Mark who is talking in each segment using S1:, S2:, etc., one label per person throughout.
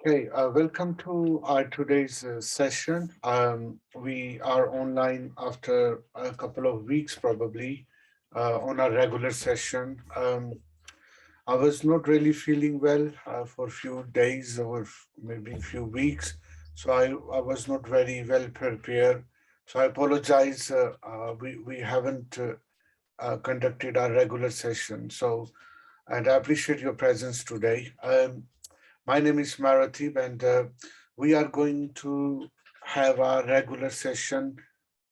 S1: Okay, welcome to our today's session. We are online after a couple of weeks, probably, on our regular session. I was not really feeling well for a few days or maybe a few weeks, so I was not very well prepared. So I apologize. We haven't conducted our regular session. And I appreciate your presence today. My name is Marathib, and we are going to have our regular session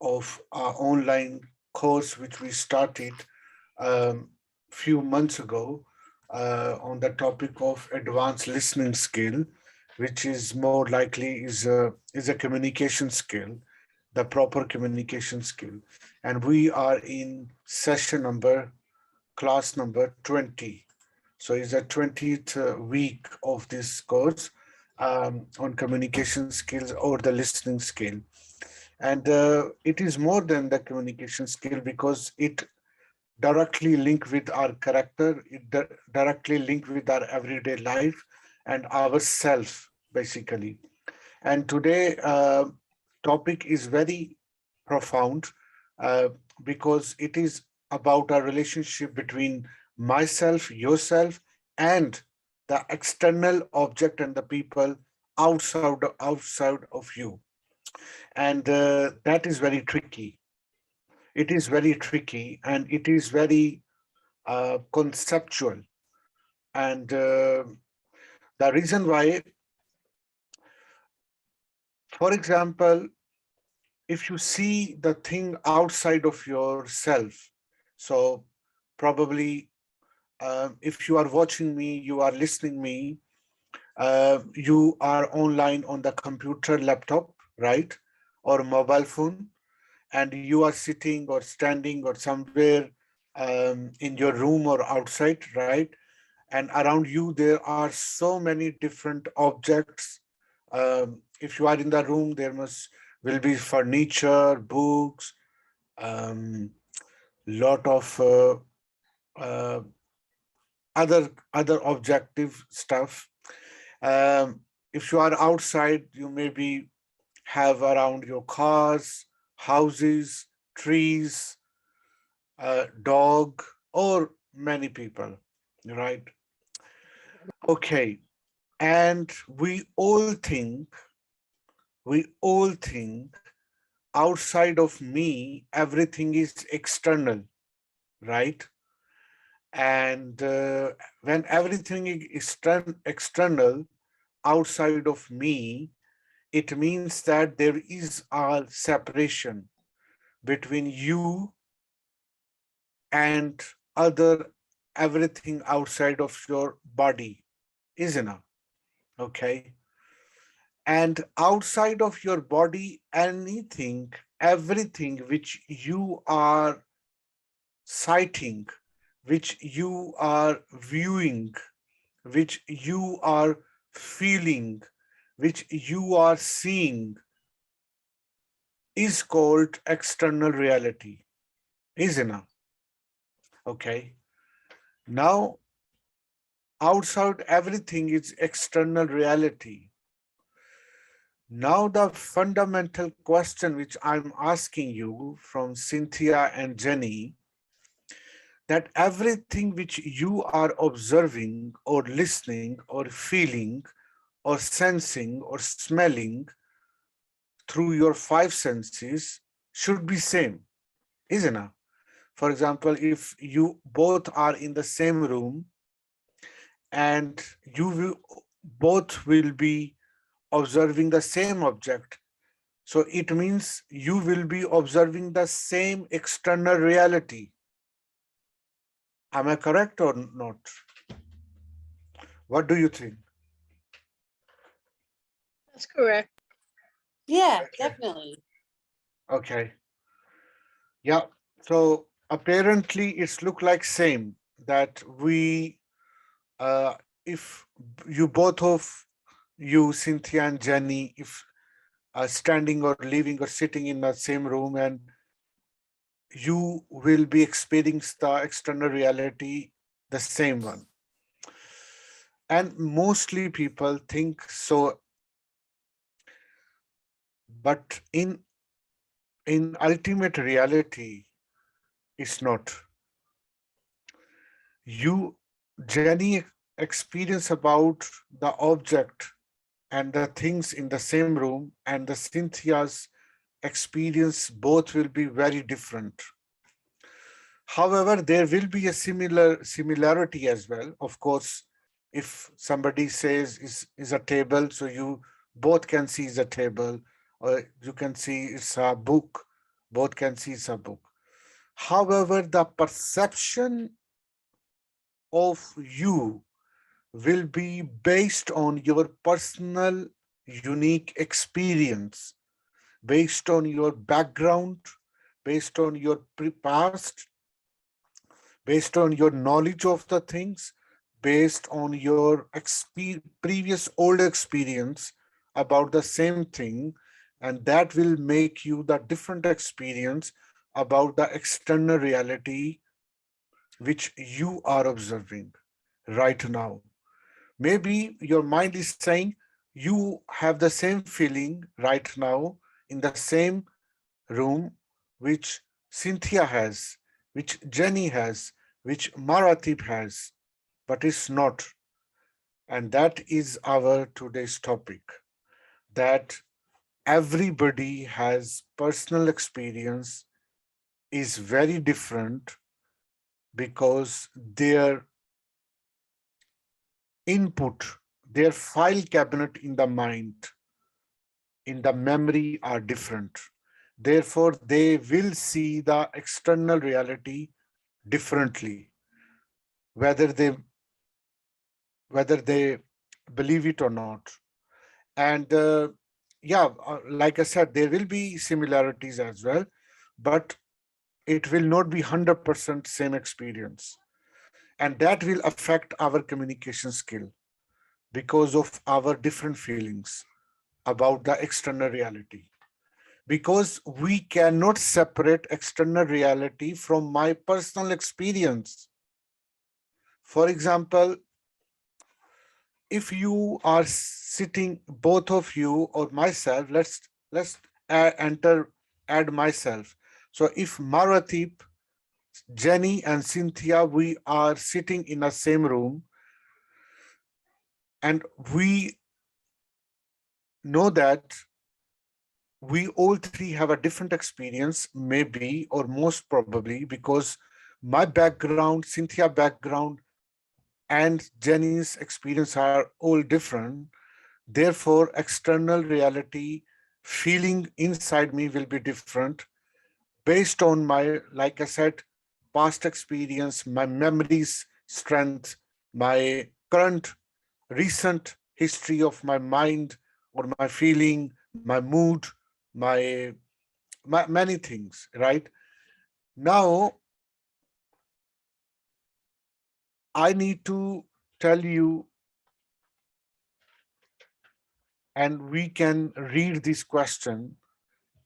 S1: of our online course, which we started few months ago on the topic of advanced listening skill, which is more likely is a communication skill, the proper communication skill, and we are in session number class number 20. So it's the 20th week of this course on communication skills or the listening skill. And it is more than the communication skill because it directly linked with our character, it directly linked with our everyday life and ourself, basically. And today topic is very profound uh, because it is about a relationship between myself, yourself, and the external object and the people outside of you. And that is very tricky. It is very tricky and it is very conceptual. And the reason why, for example, if you see the thing outside of yourself, so probably if you are watching me, you are listening me, you are online on the computer, laptop, right, or mobile phone, and you are sitting or standing or somewhere in your room or outside, right, and around you there are so many different objects. If you are in the room, there must will be furniture, books, um, lot of uh, other objective stuff. If you are outside, you maybe have around your cars, houses, trees, dog, or many people, right? Okay, and we all think outside of me everything is external, right? And when everything is external outside of me, it means that there is a separation between you and other everything outside of your body, isn't it? Okay. And outside of your body, anything, everything which you are sighting, which you are viewing, which you are feeling, which you are seeing, is called external reality, isn't it? Okay. Now, outside everything is external reality. Now, the fundamental question which I'm asking you from Cynthia and Jenny, that everything which you are observing or listening or feeling or sensing or smelling through your five senses should be same, isn't it? For example, if you both are in the same room and both will be observing the same object, so it means you will be observing the same external reality. Am I correct or not? What do you think?
S2: That's correct.
S3: Yeah,
S1: Okay.
S3: definitely.
S1: Okay. Yeah. So apparently it's look like same that we if you both of you, Cynthia and Jenny, if standing or living or sitting in the same room, and you will be experiencing the external reality, the same one. And mostly people think so, but in ultimate reality, it's not. You, Jenny, experience about the object and the things in the same room, and the Cynthia's experience both will be very different. However, there will be a similarity as well. Of course, if somebody says is a table, so you both can see is a table, or you can see it's a book, both can see it's a book. However, the perception of you will be based on your personal unique experience, based on your background, based on your past, based on your knowledge of the things, based on your previous old experience about the same thing, and that will make you the different experience about the external reality which you are observing right now. Maybe your mind is saying you have the same feeling right now in the same room which Cynthia has, which Jenny has, which Maratip has, but it's not. And that is our today's topic, that everybody has personal experience is very different because their input, their file cabinet in the mind, in the memory are different. Therefore, they will see the external reality differently, whether they whether they believe it or not. And yeah, like I said, there will be similarities as well, but it will not be 100% same experience. And that will affect our communication skill because of our different feelings about the external reality. Because we cannot separate external reality from my personal experience. For example, if you are sitting, both of you or myself, let's enter add myself. So if Maratip, Jenny and Cynthia, we are sitting in the same room, and we know that we all three have a different experience, maybe or most probably because my background, Cynthia background, and Jenny's experience are all different. Therefore, external reality feeling inside me will be different based on my, like I said, past experience, my memories, strength, my current, recent history of my mind or my feeling, my mood, my many things, right? Now, I need to tell you, and we can read this question,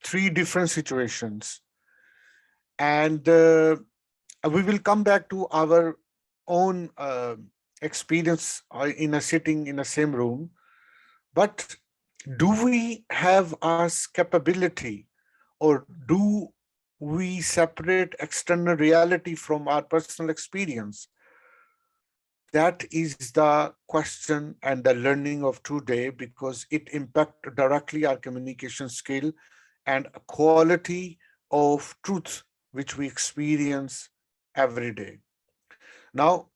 S1: three different situations. And we will come back to our own experience in a sitting in the same room. But do we have us capability, or do we separate external reality from our personal experience? That is the question and the learning of today, because it impacts directly our communication skill and quality of truth which we experience every day. Now,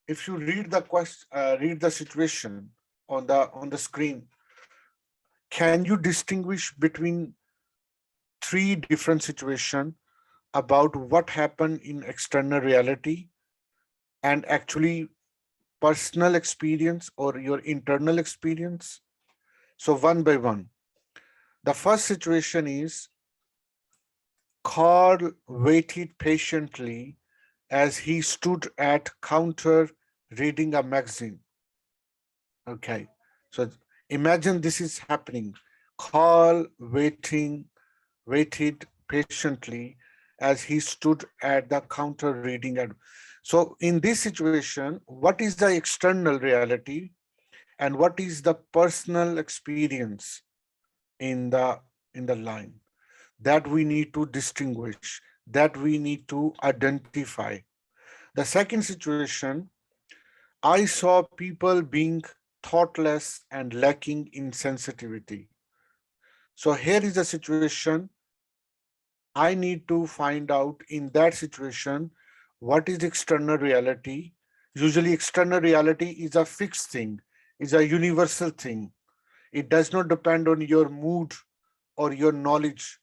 S1: if you read the read the situation on the screen, can you distinguish between three different situations about what happened in external reality and actually personal experience or your internal experience? So one by one. The first situation is Carl waited patiently as he stood at counter reading a magazine. Okay, so imagine this is happening. Carl waited patiently as he stood at the counter reading. So in this situation, what is the external reality and what is the personal experience in the line that we need to distinguish, that we need to identify. The second situation, I saw people being thoughtless and lacking in sensitivity. So here is a situation. I need to find out in that situation what is external reality. Usually, external reality is a fixed thing, is a universal thing. It does not depend on your mood or your knowledge.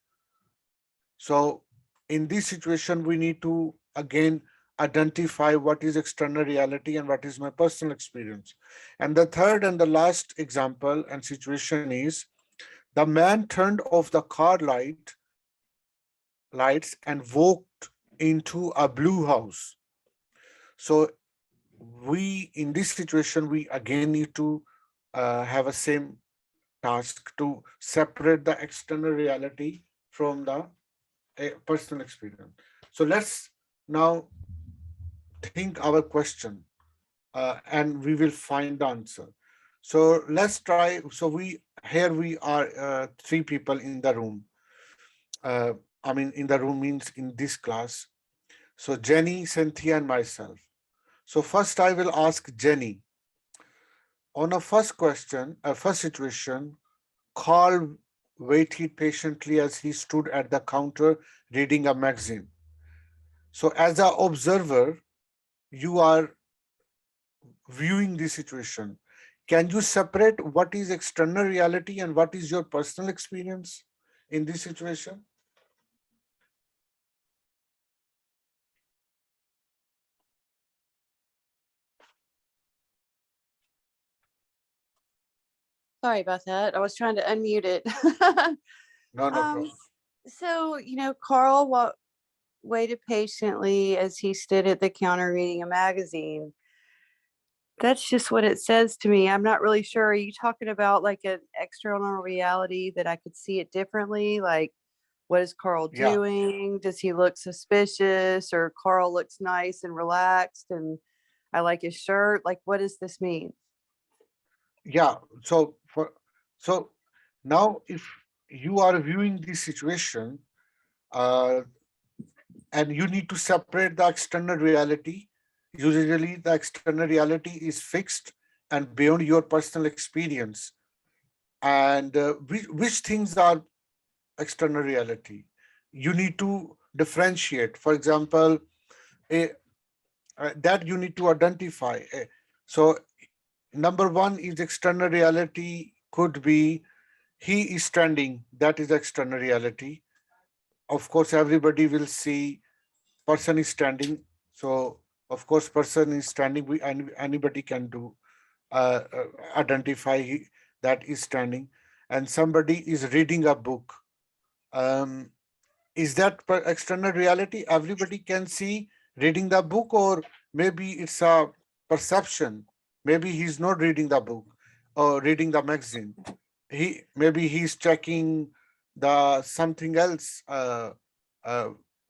S1: So, in this situation, we need to again identify what is external reality and what is my personal experience. And the third and the last example and situation is the man turned off the car lights and walked into a blue house. So we, in this situation, we again need to have a same task to separate the external reality from the personal experience. So let's now think our question, and we will find the answer. So let's try. So we are three people in the room. Uh, I mean, in the room means in this class. So Jenny, Cynthia, and myself. So first I will ask Jenny. On a first question, a first situation, Carl waited patiently as he stood at the counter reading a magazine. So as an observer, you are viewing the situation. Can you separate what is external reality and what is your personal experience in this situation?
S2: Sorry about that. I was trying to unmute it.
S1: No, no
S2: um,
S1: problem.
S2: so, Carl waited patiently as he stood at the counter reading a magazine. That's just what it says to me. I'm not really sure. Are you talking about like an external reality that I could see it differently? Like, what is Carl
S1: Yeah,
S2: doing? Does he look suspicious? Or Carl looks nice and relaxed and I like his shirt? Like, what does this mean?
S1: yeah. So now if you are viewing this situation, uh, and you need to separate the external reality. Usually, the external reality is fixed and beyond your personal experience. And which things are external reality? You need to differentiate. For example, a, that you need to identify. So, number one is external reality could be he is standing. That is external reality. Of course, everybody will see person is standing. So of course, person is standing. Anybody can do identify that is standing, and somebody is reading a book. Um, is that external reality? Everybody can see reading the book, or maybe it's a perception. Maybe he's not reading the book or reading the magazine. Maybe he's checking the something else, uh,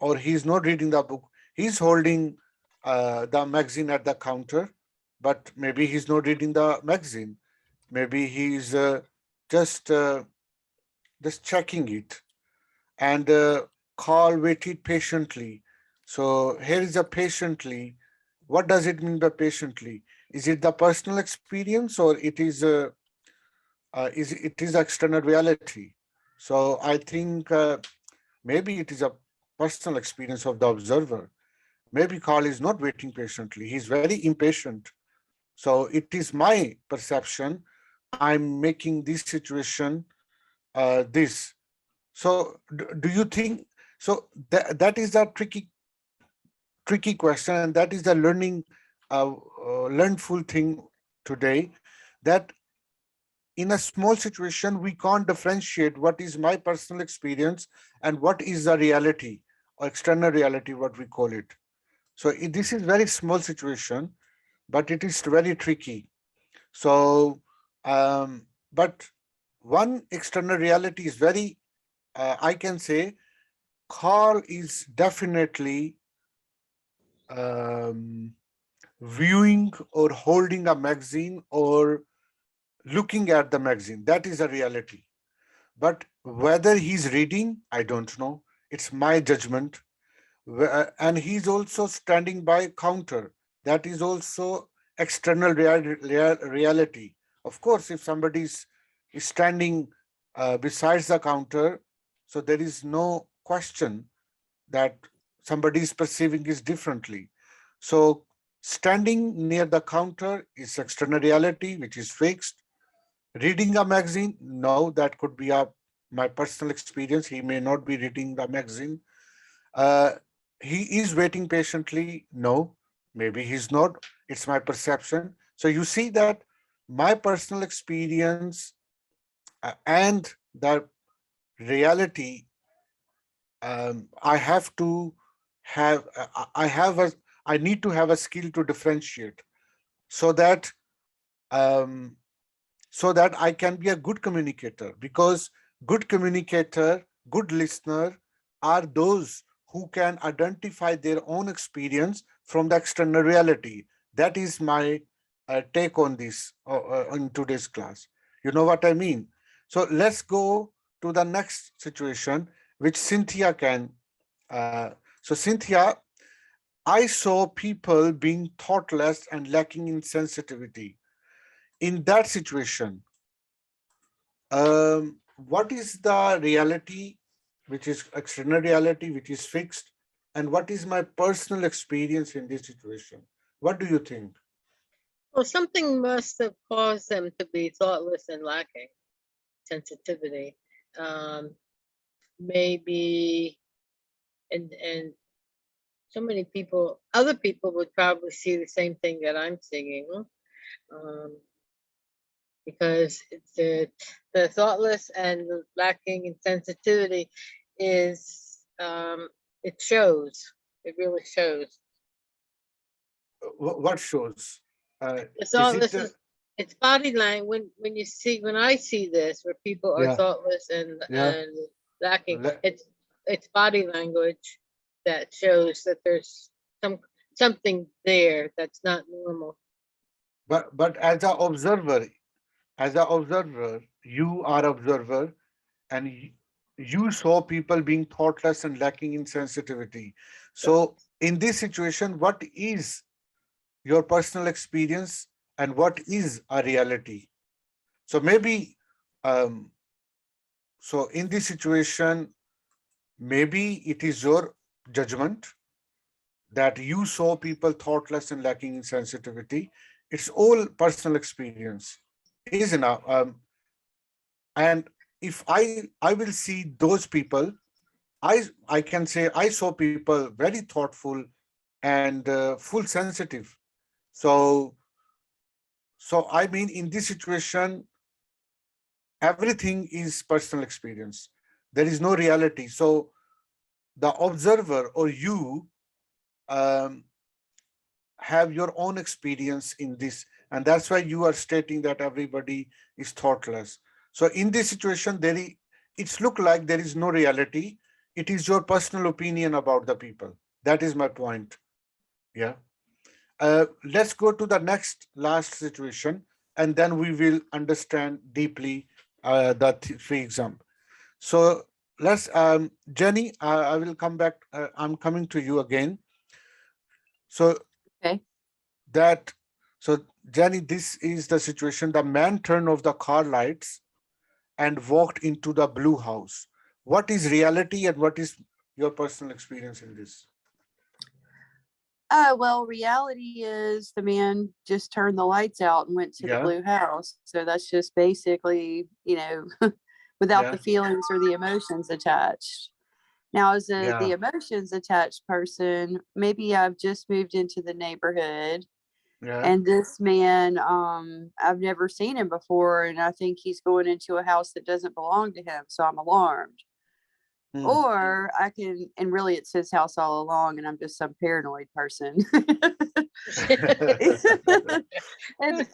S1: or he's not reading the book. He's holding the magazine at the counter, but maybe he's not reading the magazine. Maybe he's just uh, just checking it. And Carl waited patiently. So here is a patiently. What does it mean by patiently? Is it the personal experience, or it is external reality? So I think maybe it is a personal experience of the observer. Maybe Carl is not waiting patiently. He's very impatient. So it is my perception. I'm making this situation this. So do you think so? That is a tricky question, and that is the learnful thing today. That in a small situation we can't differentiate what is my personal experience and what is the reality or external reality, what we call it. So this is very small situation, but it is very tricky. So, but one external reality is very, I can say, Carl is definitely um, viewing or holding a magazine or looking at the magazine. That is a reality. But whether he's reading, I don't know. It's my judgment. And he's also standing by counter. That is also external reality. Of course, if somebody is standing besides the counter, so there is no question that somebody is perceiving is differently. So standing near the counter is external reality, which is fixed. Reading a magazine, no, that could be my personal experience. He may not be reading the magazine. Uh, he is waiting patiently. No, maybe he's not. It's my perception. So you see that my personal experience and the reality, I have to have, I have a, I need to have a skill to differentiate so that um, so that I can be a good communicator, because good communicator, good listener are those who can identify their own experience from the external reality. That is my take on this in today's class. You know what I mean? So let's go to the next situation, which Cynthia can. So, Cynthia, I saw people being thoughtless and lacking in sensitivity. In that situation, what is the reality, which is external reality, which is fixed, and what is my personal experience in this situation? What do you think?
S3: Well, something must have caused them to be thoughtless and lacking sensitivity. Um, maybe, and so many people, other people would probably see the same thing that I'm seeing, um, because the thoughtless and the lacking in sensitivity is, it shows. It really shows.
S1: What shows?
S3: The
S1: Is it?
S3: thoughtless is, it's body language. When you see, when I see this, where people are
S1: Yeah,
S3: thoughtless
S1: yeah.
S3: and lacking,
S1: le-
S3: it's body language that shows that there's some something there that's not normal.
S1: but as a observer, you are observer, and you saw people being thoughtless and lacking in sensitivity. So, in this situation, what is your personal experience and what is a reality? So maybe, um, so in this situation, maybe it is your judgment that you saw people thoughtless and lacking in sensitivity. It's all personal experience, isn't it? And if I will see those people, I can say I saw people very thoughtful and full sensitive. So I mean, in this situation, everything is personal experience. There is no reality. So the observer or you um, have your own experience in this, and that's why you are stating that everybody is thoughtless. So in this situation, it's look like there is no reality. It is your personal opinion about the people. That is my point. Yeah. Let's go to the next last situation, and then we will understand deeply the three examples. So let's, Jenny, I will come back. I'm coming to you again. So
S2: Okay.
S1: that, so Jenny, this is the situation. The man turned off the car lights and walked into the blue house. What is reality and what is your personal experience in this?
S2: Well, reality is the man just turned the lights out and went to the
S1: Yeah,
S2: blue house. So that's just basically, without
S1: yeah,
S2: the feelings or the emotions attached. Now, as the
S1: yeah.
S2: emotions attached person, maybe I've just moved into the neighborhood
S1: Yeah.
S2: and this man, I've never seen him before. And I think he's going into a house that doesn't belong to him. So I'm alarmed.
S1: Hmm.
S2: Or I can, and really it's his house all along, and I'm just some paranoid person. And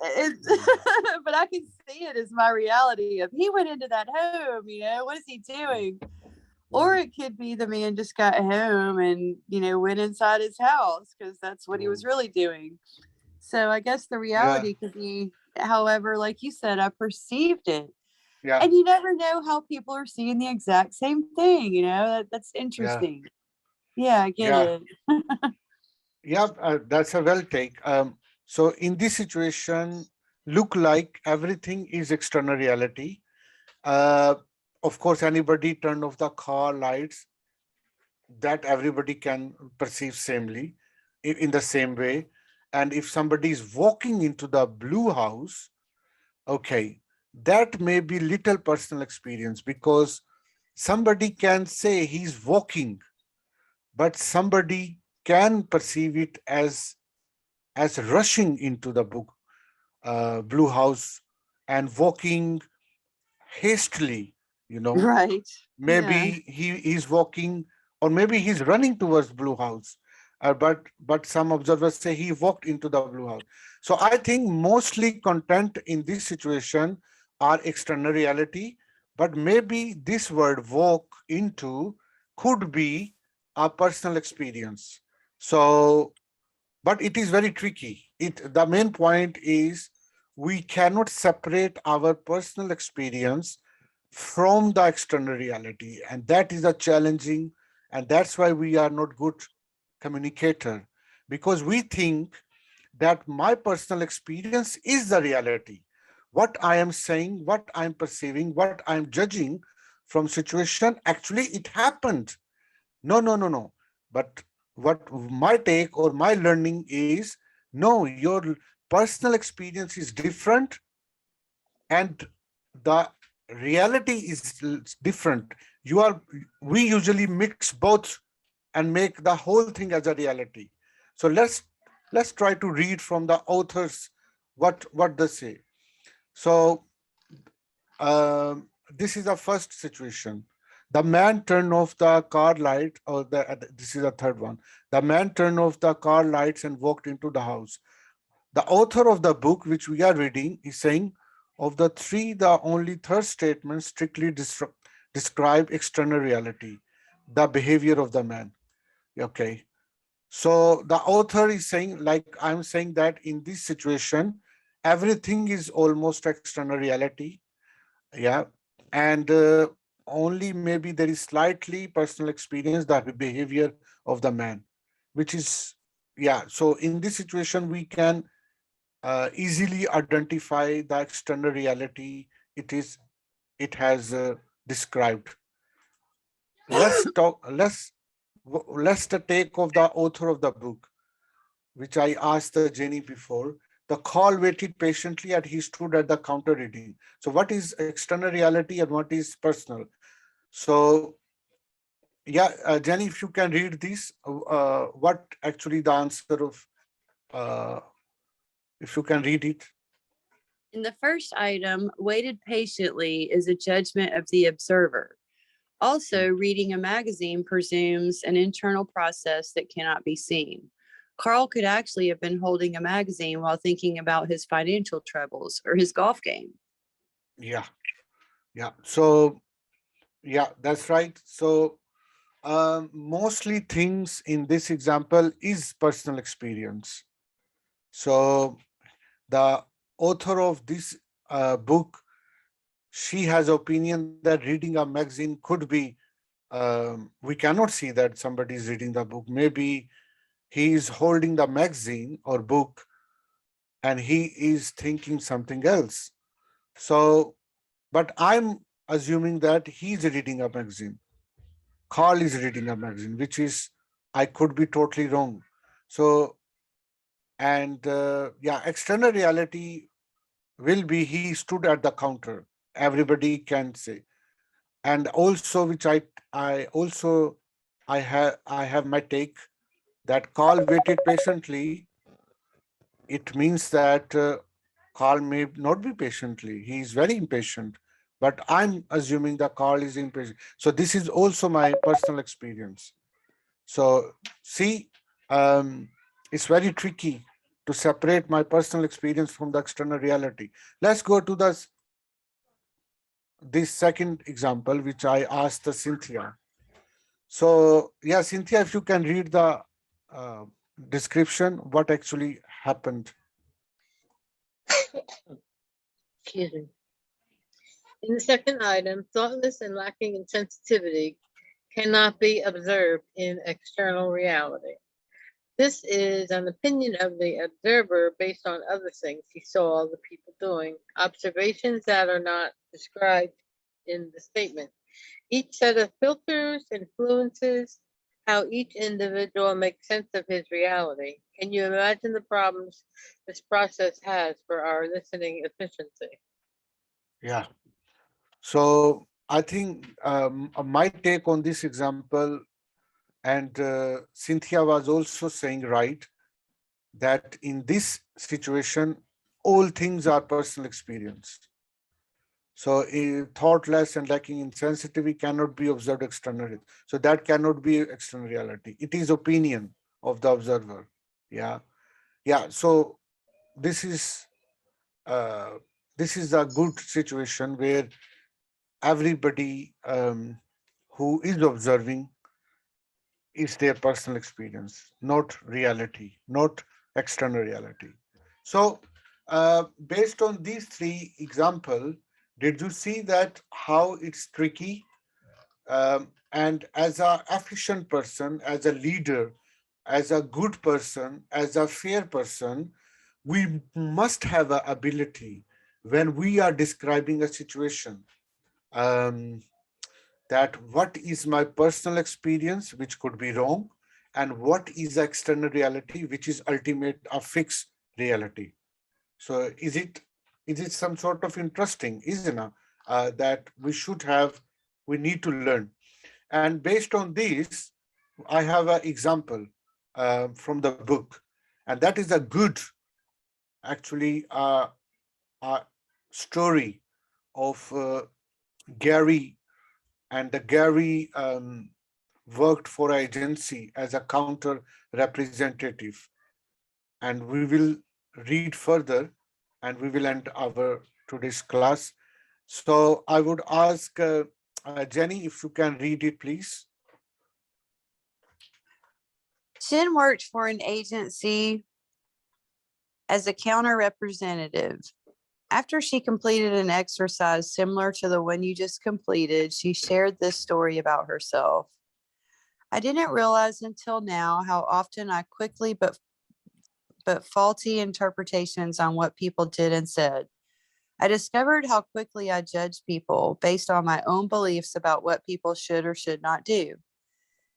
S2: but I can see it as my reality of he went into that home, what is he doing? Or it could be the man just got home and, went inside his house because that's what he was
S1: Mm.
S2: really doing. So I guess the
S1: Yeah,
S2: reality could be, however, like you said, I perceived it.
S1: yeah,
S2: And you never know how people are seeing the exact same thing, that's
S1: yeah,
S2: interesting. Yeah, I get
S1: yeah,
S2: it.
S1: yeah. That's a well take. So in this situation, look like everything is external reality. Uh, of course, anybody turn off the car lights, that everybody can perceive samely, in the same way. And if somebody is walking into the blue house, okay, that may be little personal experience, because somebody can say he's walking, but somebody can perceive it as rushing into the blue house and walking hastily, you know.
S2: Right. Yeah.
S1: Maybe he is walking, or maybe he's running towards blue house, but some observers say he walked into the blue house. So I think mostly content in this situation are external reality, but maybe this word walk into could be a personal experience. So but it is very tricky. The main point is we cannot separate our personal experience from the external reality, and that is a challenging, and that's why we are not good communicator, because we think that my personal experience is the reality. What I am saying, what I am perceiving, what I am judging from situation, actually it happened. No, no, no, no. But what my take or my learning is, no, your personal experience is different, and the reality is different. We usually mix both and make the whole thing as a reality. So let's try to read from the authors what they say. So this is the first situation. The man turned off the car light, or this is the third one. The man turned off the car lights and walked into the house. The author of the book, which we are reading, is saying, of the three, the only third statement strictly describe external reality, the behavior of the man. Okay. So the author is saying, like I'm saying, that in this situation, everything is almost external reality. Yeah. And only maybe there is slightly personal experience, the behavior of the man, which is, yeah. So in this situation, we can easily identify the external reality it has described. Let's talk. Let's the take of the author of the book, which I asked the Jenny before. The call waited patiently and he stood at the counter reading. So what is external reality and what is personal? So yeah, Jenny, if you can read this, what actually the answer of, uh, if you can read it.
S2: In the first item, waited patiently is a judgment of the observer. Also, reading a magazine presumes an internal process that cannot be seen. Carl could actually have been holding a magazine while thinking about his financial troubles or his golf game.
S1: Yeah, yeah. So yeah, that's right. So mostly things in this example is personal experience. So the author of this book, she has opinion that reading a magazine could be, we cannot see that somebody is reading the book. Maybe he is holding the magazine or book and he is thinking something else. So, but I'm assuming that he's reading a magazine. Carl is reading a magazine, which is, I could be totally wrong. So, and yeah, external reality will be he stood at the counter. Everybody can say. And also, which I also, I have my take that Carl waited patiently. It means that Carl may not be patiently. He is very impatient, but I'm assuming that Carl is impatient. So this is also my personal experience. So see, it's very tricky to separate my personal experience from the external reality. Let's go to this second example, which I asked the Cynthia. So yeah, Cynthia, if you can read the uh, description, what actually happened.
S3: Excuse me. In the second item, thoughtless and lacking in sensitivity cannot be observed in external reality. This is an opinion of the observer based on other things he saw the people doing, observations that are not described in the statement. Each set of filters influences how each individual makes sense of his reality. Can you imagine the problems this process has for our listening efficiency?
S1: Yeah. So I think my take on this example, and Cynthia was also saying right, that in this situation, all things are personal experience. So thoughtless and lacking in sensitivity cannot be observed externally. So that cannot be external reality. It is opinion of the observer. Yeah. Yeah. So this is uh, this is a good situation where everybody who is observing is their personal experience, not reality, not external reality. So, based on these three example, did you see that how it's tricky? And as a efficient person, as a leader, as a good person, as a fair person, we must have a ability when we are describing a situation. Um, that what is my personal experience, which could be wrong, and what is the external reality, which is ultimate a fixed reality. So is it some sort of interesting, isn't it? That we need to learn. And based on this, I have an example from the book, and that is a good, actually, a story of Gary. And the Gary worked for an agency as a counter representative. And we will read further, and we will end our today's class. So I would ask Jenny if you can read it, please.
S2: Jen worked for an agency as a counter representative. After she completed an exercise similar to the one you just completed, she shared this story about herself. I didn't realize until now how often I quickly but faulty interpretations on what people did and said. I discovered how quickly I judge people based on my own beliefs about what people should or should not do.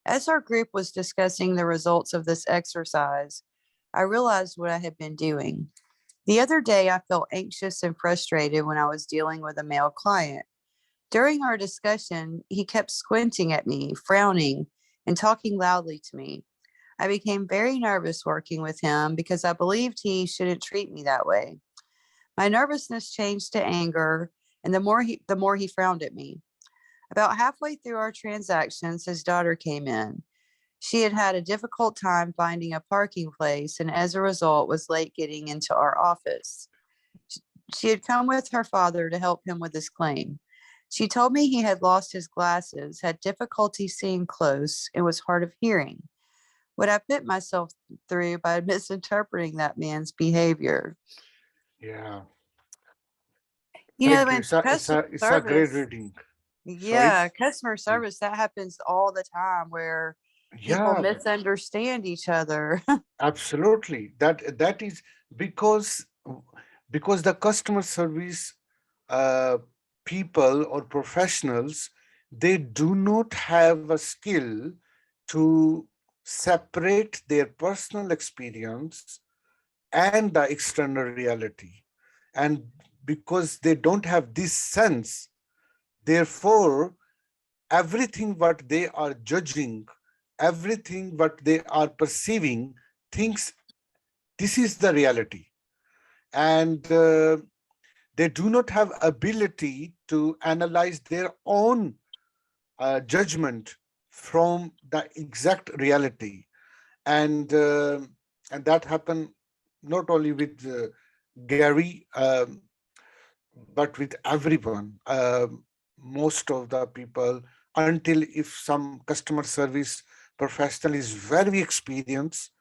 S2: As our group was discussing the results of this exercise, I realized what I had been doing. The other day, I felt anxious and frustrated when I was dealing with a male client. During our discussion, he kept squinting at me, frowning, and talking loudly to me. I became very nervous working with him because I believed he shouldn't treat me that way. My nervousness changed to anger, and the more he frowned at me. About halfway through our transactions, his daughter came in. She had had a difficult time finding a parking place and as a result was late getting into our office. She had come with her father to help him with his claim. She told me he had lost his glasses, had difficulty seeing close, and was hard of hearing. What I put myself through by misinterpreting that man's behavior.
S1: Yeah,
S2: You
S1: thank
S2: know,
S1: you.
S2: in customer
S1: It's a great
S2: service,
S1: reading. Sorry.
S2: yeah, customer
S1: Yeah.
S2: service, that happens all the time where people
S1: Yeah,
S2: misunderstand each other.
S1: absolutely. That is because the customer service uh, people or professionals, they do not have a skill to separate their personal experience and the external reality. And because they don't have this sense, therefore everything what they are judging, everything what they are perceiving, thinks this is the reality. And they do not have ability to analyze their own judgment from the exact reality. And that happened not only with Gary, but with everyone. Most of the people until if some customer service professional is very experienced,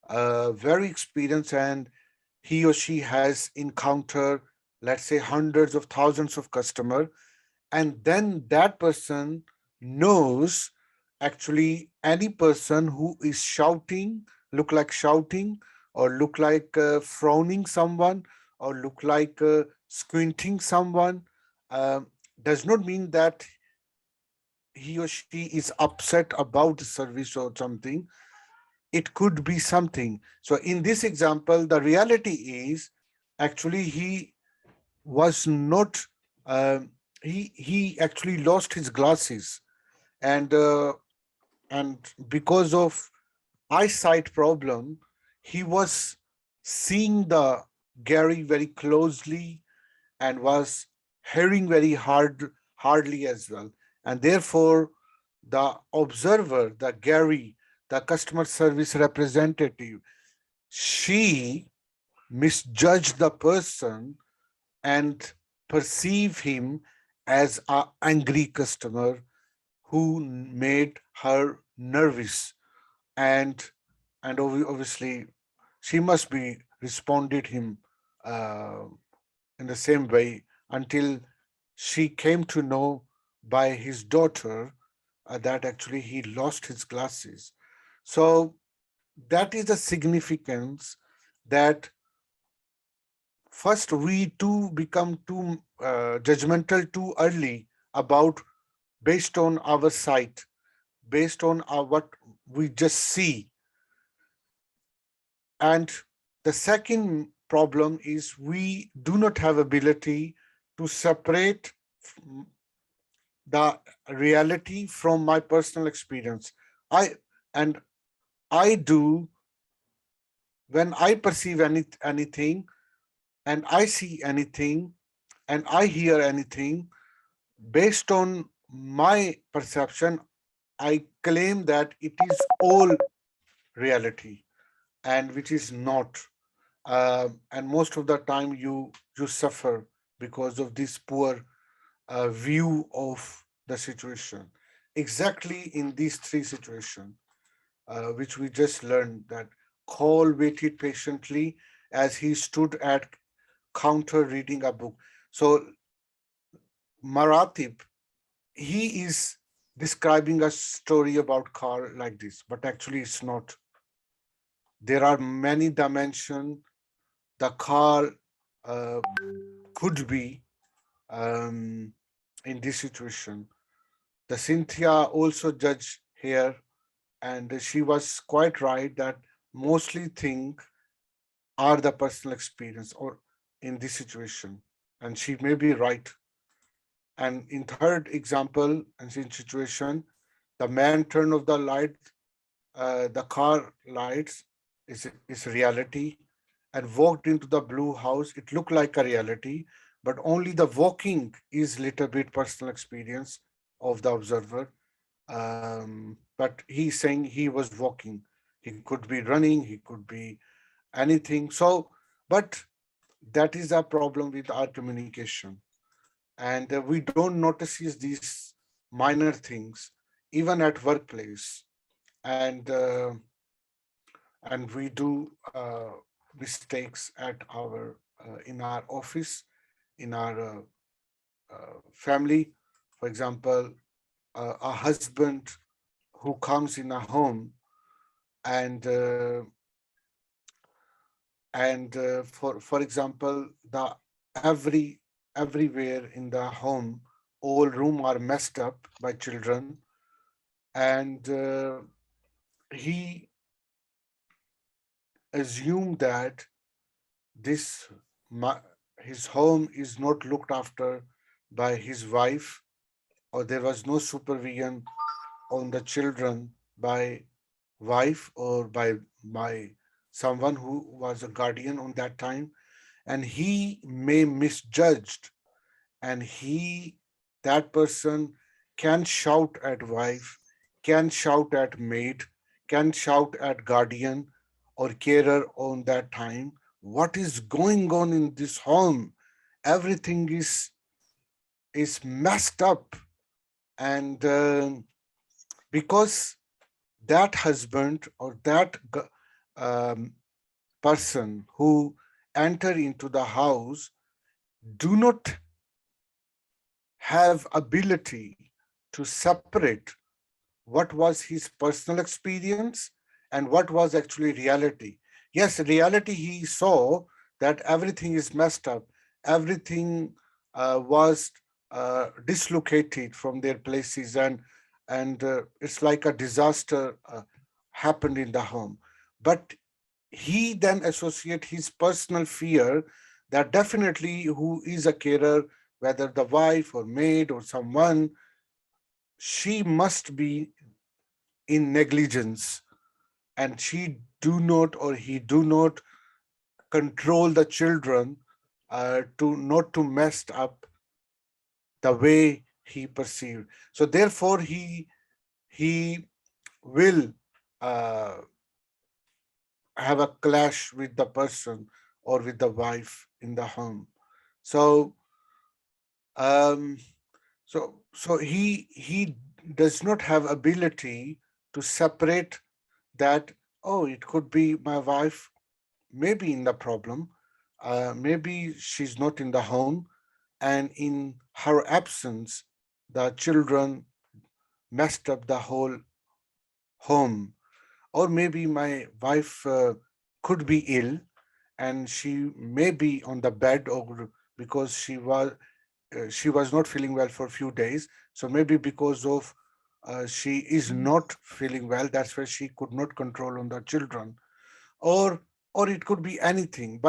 S1: and he or she has encountered, let's say, hundreds of thousands of customer, and then that person knows actually any person who is shouting, look like shouting, or look like frowning someone, or look like squinting someone, um, does not mean that he or she is upset about the service or something. It could be something. So in this example, the reality is actually he was not, um, he actually lost his glasses, and because of eyesight problem, he was seeing the Gary very closely, and was hearing very hardly as well. And therefore, the observer, the Gary, the customer service representative, she misjudged the person and perceive him as an angry customer who made her nervous, and obviously she must be responded him uh, in the same way, until she came to know by his daughter that actually he lost his glasses. So that is the significance, that first we too become too judgmental too early about, based on our sight, based on our, what we just see. And the second problem is we do not have ability to separate the reality from my personal experience. I and I do, when I perceive anything, and I see anything, and I hear anything, based on my perception, I claim that it is all reality, and which is not. And most of the time, you suffer because of this poor view of the situation. Exactly in these three situations, which we just learned, that Cole waited patiently as he stood at counter reading a book. So Maratib, he is describing a story about car like this, but actually it's not. There are many dimensions. The car uh, could be um, in this situation. The Cynthia also judged here, and she was quite right that mostly things are the personal experience or in this situation, and she may be right. And in third example and in situation, the man turned off the light, the car lights is reality, and walked into the blue house. It looked like a reality, but only the walking is little bit personal experience of the observer. But he's saying he was walking. He could be running. He could be anything. So, but that is a problem with our communication, and we don't notice these minor things even at workplace, and we do mistakes at our in our office, in our family. For example, a husband who comes in a home, and for example, the every everywhere in the home, all room are messed up by children, and he assumed that this his home is not looked after by his wife, or there was no supervision on the children by wife or by someone who was a guardian on that time, and he may misjudged, and that person can shout at wife, can shout at maid, can shout at guardian or carer on that time. What is going on in this home? Everything is messed up. And because that husband or that um, person who enter into the house do not have ability to separate what was his personal experience and what was actually reality. Yes, reality, he saw that everything is messed up, everything was dislocated from their places, and it's like a disaster happened in the home. But he then associate his personal fear that definitely who is a carer, whether the wife or maid or someone, she must be in negligence, and she do not or he do not control the children to not to mess up the way he perceived. So therefore he will uh, have a clash with the person or with the wife in the home. So um, so he does not have ability to separate that. Oh, it could be my wife, maybe in the problem, maybe she's not in the home, and in her absence, the children messed up the whole home. Or maybe my wife could be ill and she may be on the bed, or because she was not feeling well for a few days. So maybe because of she is not feeling well, that's why she could not control on the children, or or it could be anything.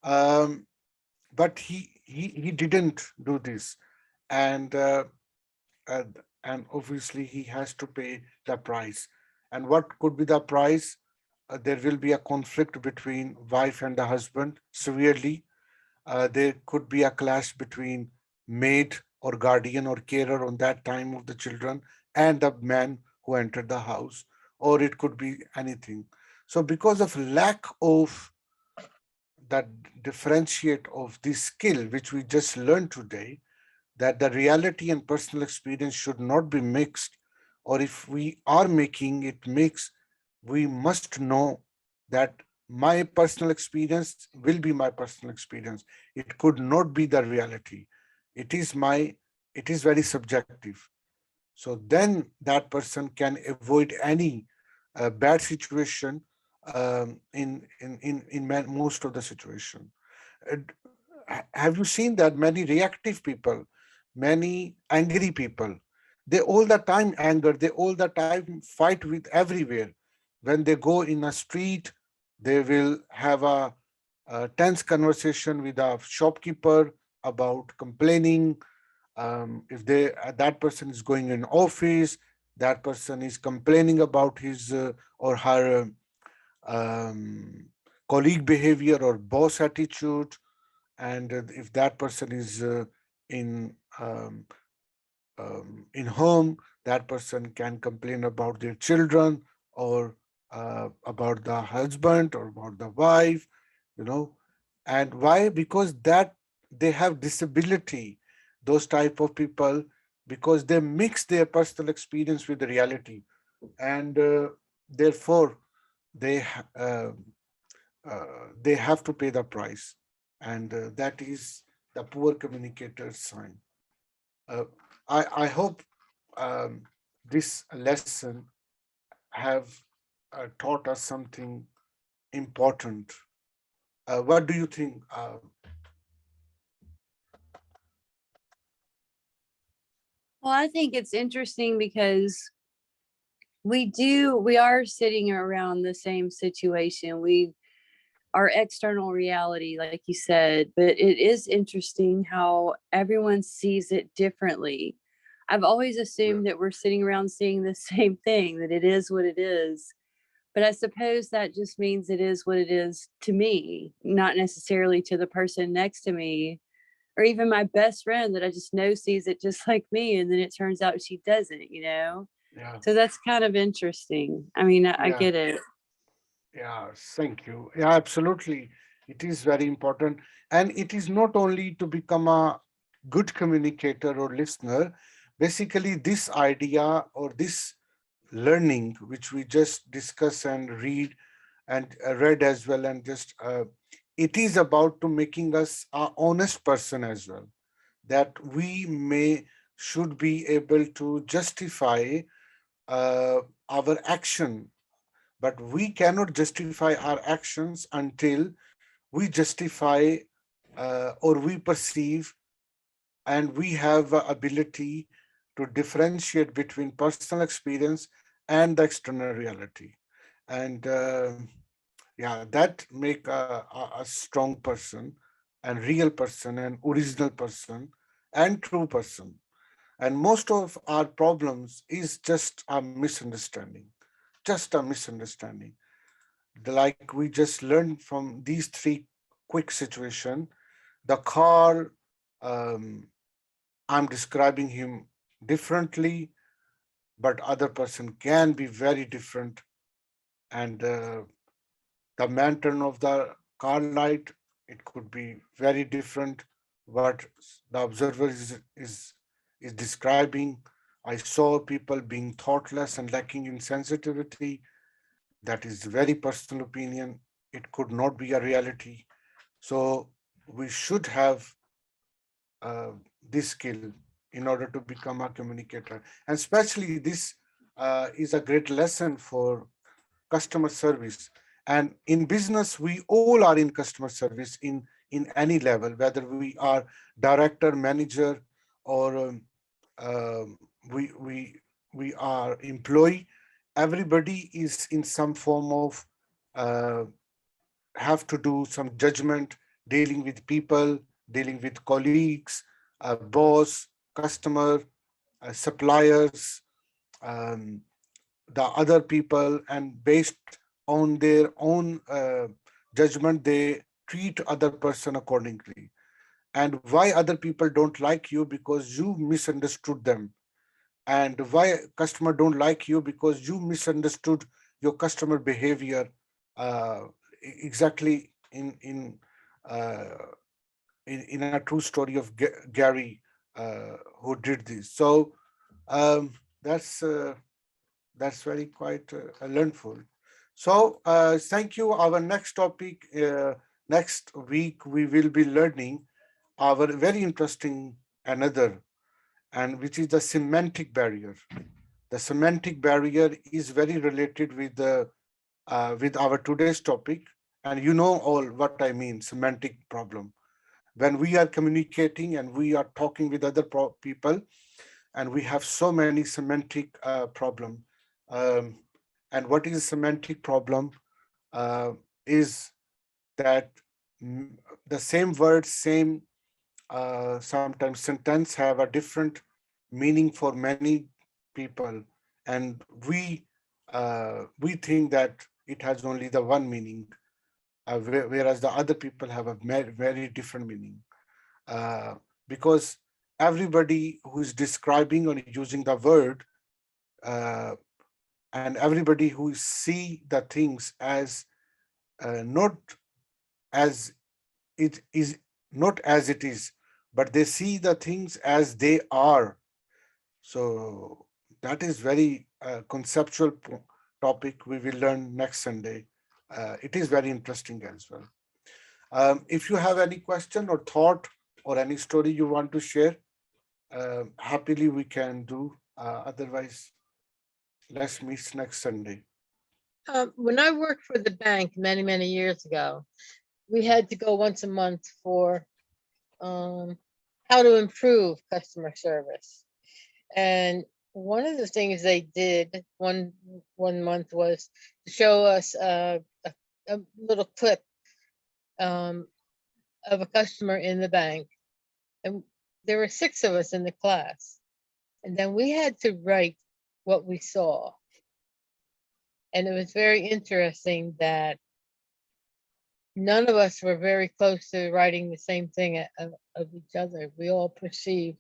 S1: Um, but he didn't do this, and and obviously he has to pay the price. And what could be the price? There will be a conflict between wife and the husband severely. There could be a clash between maid or guardian or carer on that time of the children and the man who entered the house, or it could be anything. So because of lack of that differentiate of this skill which we just learned today, that the reality and personal experience should not be mixed, or if we are making it mix, we must know that my personal experience will be my personal experience. It could not be the reality. It is my, it is very subjective. So then that person can avoid any bad situation in most of the situation. Uh, have you seen that many reactive people, many angry people, they all the time anger, they all the time fight with everywhere. When they go in a street, they will have a tense conversation with a shopkeeper about complaining. If they that person is going in office, that person is complaining about his or her colleague behavior or boss attitude. And if that person is in home, that person can complain about their children, or about the husband or about the wife, you know. And why? Because that they have disability, those type of people, because they mix their personal experience with the reality, and therefore they they have to pay the price, and that is the poor communicator's sign. Uh, I hope um, this lesson have taught us something important. What do you think?
S2: Well, I think it's interesting because we are sitting around the same situation. Our external reality, like you said, but it is interesting how everyone sees it differently. I've always
S1: Well,
S2: assumed that we're sitting around seeing the same thing, that it is what it is. But I suppose that just means it is what it is to me, not necessarily to the person next to me, or even my best friend that I just know sees it just like me. And then it turns out she doesn't, you know?
S1: yeah,
S2: So that's kind of interesting. I mean, I
S1: yeah,
S2: get it.
S1: yeah. Thank you. Yeah, absolutely. It is very important, and it is not only to become a good communicator or listener, basically this idea or this learning, which we just discuss and read and read as well, and just it is about to making us a honest person as well, that we may should be able to justify our action, but we cannot justify our actions until we justify or we perceive and we have the ability to differentiate between personal experience and the external reality. And yeah, that make a strong person and real person and original person and true person. And most of our problems is just a misunderstanding, just a misunderstanding. Like we just learned from these three quick situation, the car, um, I'm describing him differently, but other person can be very different. And the pattern of the car light, it could be very different. What the observer is describing. I saw people being thoughtless and lacking in sensitivity. That is very personal opinion. It could not be a reality. So we should have uh, this skill in order to become a communicator. And especially this is a great lesson for customer service. And in business, we all are in customer service in any level, whether we are director, manager, or um, we are employee. Everybody is in some form of uh, have to do some judgment, dealing with people, dealing with colleagues, boss, customer, suppliers, um, the other people, and based on their own judgment, they treat other person accordingly. And why other people don't like you? Because you misunderstood them. And why customer don't like you? Because you misunderstood your customer behavior uh, exactly uh, in a true story of Gary who did this. So um, that's that's very quite learnful. So thank you. Our next topic next week we will be learning our very interesting another, and which is the semantic barrier. The semantic barrier is very related with our today's topic, and you know all what I mean. Semantic problem, when we are communicating and we are talking with other people, and we have so many semantic problem. Um, and what is semantic problem uh, is that mm, the same word, same sometimes sentence have a different meaning for many people, and we think that it has only the one meaning, whereas the other people have a very different meaning. Uh, because everybody who is describing or using the word, uh, and everybody who see the things as not as it is, not as it is, but they see the things as they are. So that is very conceptual topic we will learn next Sunday. It is very interesting as well. If you have any question or thought or any story you want to share, happily we can do. Otherwise, let's meet next Sunday.
S3: When I worked for the bank many years ago, we had to go once a month for um, how to improve customer service. And one of the things they did one month was to show us a little clip um, of a customer in the bank, and there were 6 of us in the class, and then we had to write what we saw. And it was very interesting that none of us were very close to writing the same thing of each other. We all perceived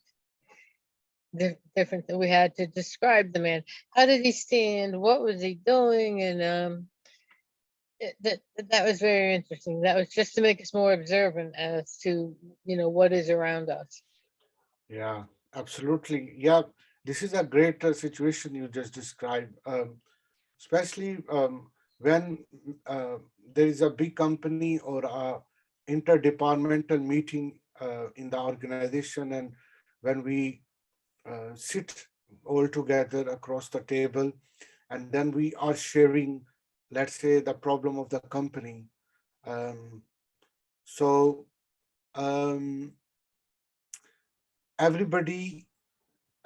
S3: different. We had to describe the man. How did he stand? What was he doing? And that was very interesting. That was just to make us more observant as to what is around us.
S1: Yeah, absolutely. Yeah, this is a great situation you just described, especially when there is a big company or a interdepartmental meeting in the organization, and when we sit all together across the table, and then we are sharing, let's say, the problem of the company. Um, so um, everybody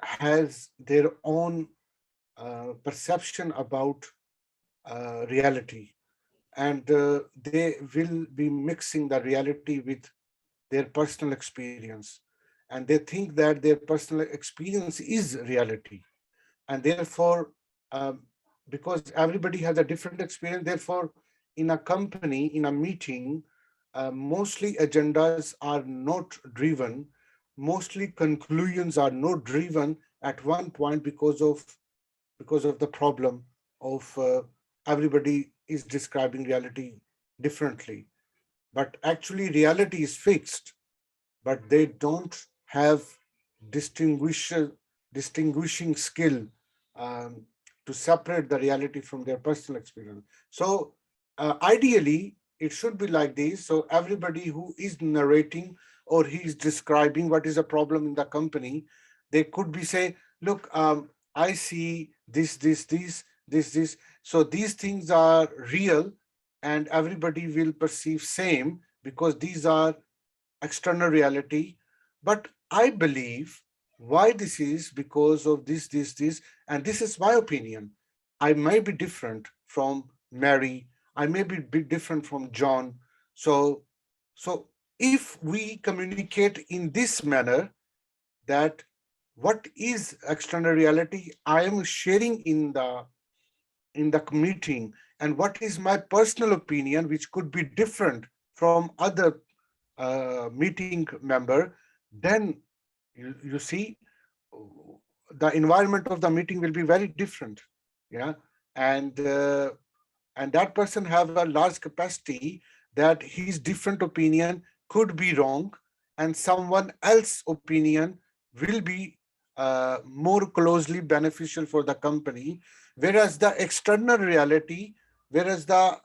S1: has their own perception about reality, and they will be mixing the reality with their personal experience, and they think that their personal experience is reality, and therefore, um, because everybody has a different experience, therefore in a company, in a meeting, mostly agendas are not driven, mostly conclusions are not driven at one point, because of the problem of everybody is describing reality differently, but actually reality is fixed, but they don't have distinguish distinguishing skill, um, to separate the reality from their personal experience. So ideally, it should be like this. So everybody who is narrating or he is describing what is a problem in the company, they could be say, look, I see this. So these things are real, and everybody will perceive same because these are external reality. But I believe why this is because of this, and this is my opinion. I may be different from Mary. I may be different from John. So if we communicate in this manner, that what is external reality I am sharing in the meeting, and what is my personal opinion, which could be different from other meeting member, then you see the environment of the meeting will be very different. Yeah. And uh, and that person have a large capacity that his different opinion could be wrong, and someone else opinion will be more closely beneficial for the company, whereas the external reality, whereas the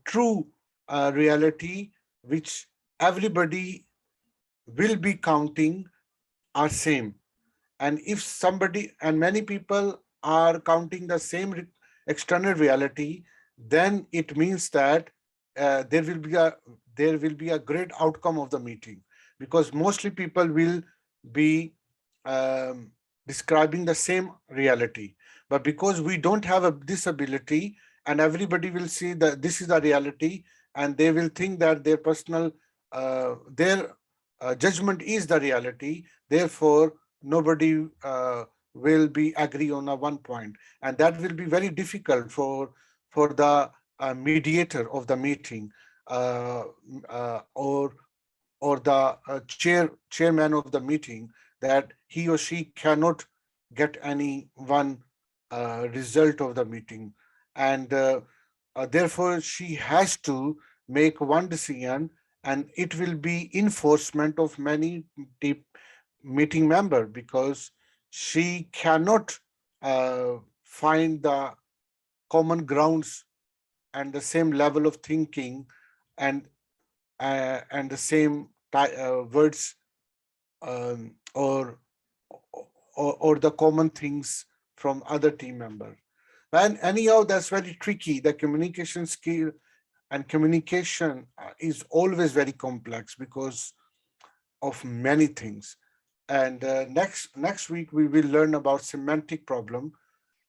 S1: true reality, which everybody will be counting, are same. And if somebody and many people are counting the same external reality, then it means that there will be a great outcome of the meeting, because mostly people will be um, describing the same reality. But because we don't have this ability, and everybody will see that this is the reality, and they will think that their judgment is the reality. Therefore nobody will be agree on a one point, and that will be very difficult for the mediator of the meeting, uh, or the chairman of the meeting, that he or she cannot get any one result of the meeting, and therefore she has to make one decision, and it will be enforcement of many meeting member, because she cannot find the common grounds and the same level of thinking, and and the same words, or, or the common things from other team member. And anyhow, that's very tricky. The communication skill and communication is always very complex because of many things. And next week we will learn about semantic problem,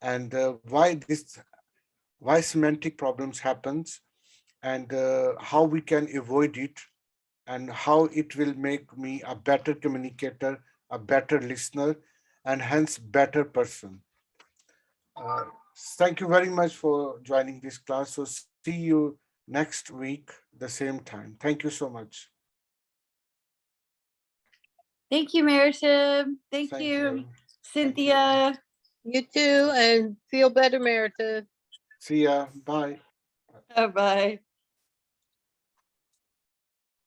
S1: and why semantic problems happens, and how we can avoid it, and how it will make me a better communicator, a better listener, and hence better person. Uh, Thank you very much for joining this class. So see you next week, the same time. Thank you so much.
S2: Thank you, Marisham. Thank
S1: Thank
S2: you,
S1: you. Thank you.
S2: Cynthia.
S3: You too, and feel better, Meredith.
S1: See ya. Bye.
S2: Bye.